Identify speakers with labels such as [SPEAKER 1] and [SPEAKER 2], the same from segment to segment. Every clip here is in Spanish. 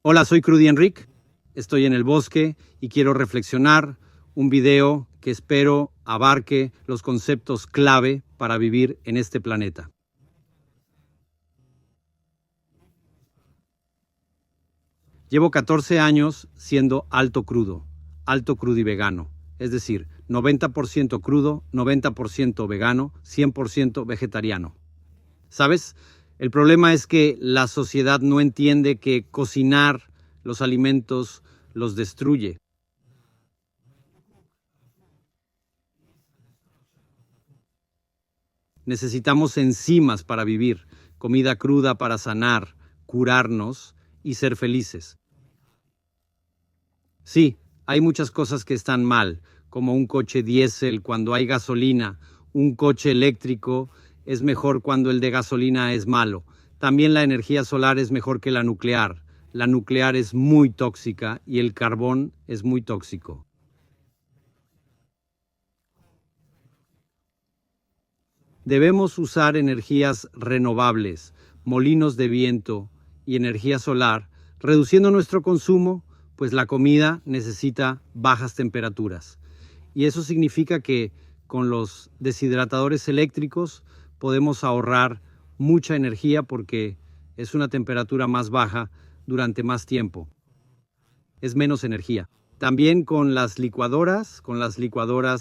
[SPEAKER 1] Hola, soy Crudy Enric, estoy en el bosque y quiero reflexionar un video que espero abarque los conceptos clave para vivir en este planeta. Llevo 14 años siendo alto crudo y vegano, es decir, 90% crudo, 90% vegano, 100% vegetariano. ¿Sabes? El problema es que la sociedad no entiende que cocinar los alimentos los destruye. Necesitamos enzimas para vivir, comida cruda para sanar, curarnos y ser felices. Sí, hay muchas cosas que están mal, como un coche diésel cuando hay gasolina, un coche eléctrico es mejor cuando el de gasolina es malo. También la energía solar es mejor que la nuclear. La nuclear es muy tóxica y el carbón es muy tóxico. Debemos usar energías renovables, molinos de viento y energía solar, reduciendo nuestro consumo, pues la comida necesita bajas temperaturas. Y eso significa que con los deshidratadores eléctricos podemos ahorrar mucha energía porque es una temperatura más baja durante más tiempo. Es menos energía. También con las licuadoras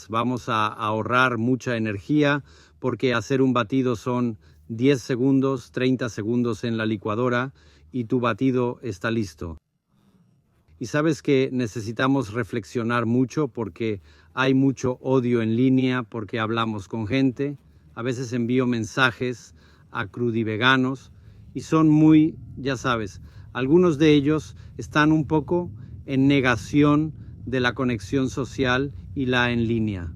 [SPEAKER 1] vamos a ahorrar mucha energía porque hacer un batido son 10 segundos, 30 segundos en la licuadora y tu batido está listo. Y sabes que necesitamos reflexionar mucho porque hay mucho odio en línea, porque hablamos con gente. A veces envío mensajes a crudiveganos y son muy, ya sabes, algunos de ellos están un poco en negación de la conexión social y la en línea.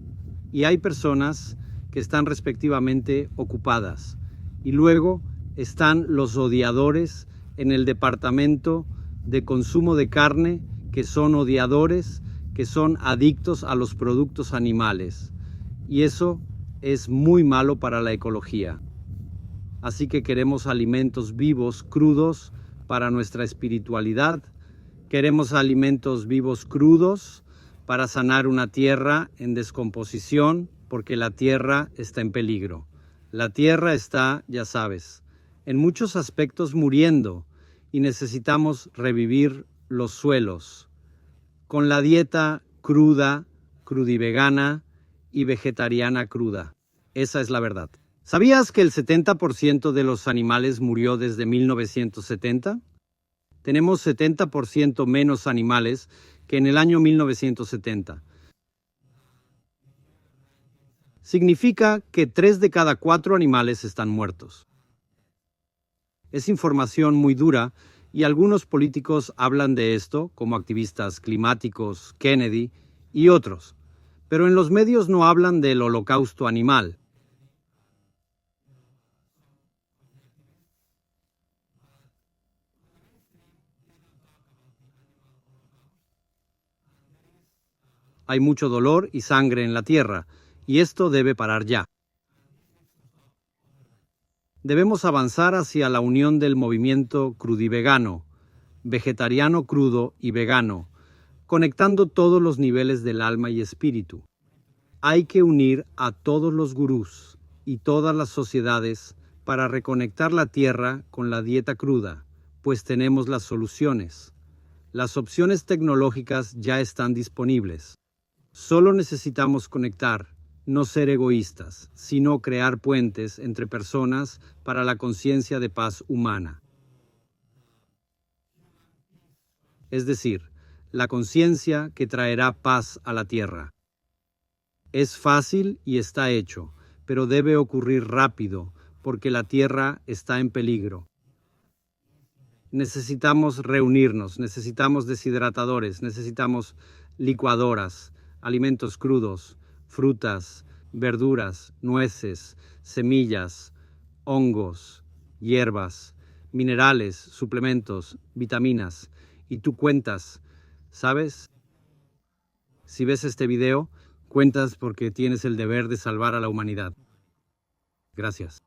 [SPEAKER 1] Y hay personas que están respectivamente ocupadas. Y luego están los odiadores en el departamento de consumo de carne, que son odiadores, que son adictos a los productos animales. Y eso es muy malo para la ecología. Así que queremos alimentos vivos, crudos, para nuestra espiritualidad. Queremos alimentos vivos, crudos, para sanar una tierra en descomposición, porque la tierra está en peligro. La tierra está, ya sabes, en muchos aspectos muriendo y necesitamos revivir los suelos con la dieta cruda, crudivegana y vegetariana cruda. Esa es la verdad. ¿Sabías que el 70% de los animales murió desde 1970? Tenemos 70% menos animales que en el año 1970. Significa que 3 de cada 4 animales están muertos. Es información muy dura y algunos políticos hablan de esto, como activistas climáticos, Kennedy y otros. Pero en los medios no hablan del holocausto animal. Hay mucho dolor y sangre en la tierra, y esto debe parar ya. Debemos avanzar hacia la unión del movimiento crudivegano, vegetariano crudo y vegano, conectando todos los niveles del alma y espíritu. Hay que unir a todos los gurús y todas las sociedades para reconectar la tierra con la dieta cruda, pues tenemos las soluciones. Las opciones tecnológicas ya están disponibles. Solo necesitamos conectar, no ser egoístas, sino crear puentes entre personas para la conciencia de paz humana. Es decir, la conciencia que traerá paz a la tierra. Es fácil y está hecho, pero debe ocurrir rápido porque la tierra está en peligro. Necesitamos reunirnos, necesitamos deshidratadores, necesitamos licuadoras, alimentos crudos, frutas, verduras, nueces, semillas, hongos, hierbas, minerales, suplementos, vitaminas. Y tú cuentas, ¿sabes? Si ves este video, cuentas porque tienes el deber de salvar a la humanidad. Gracias.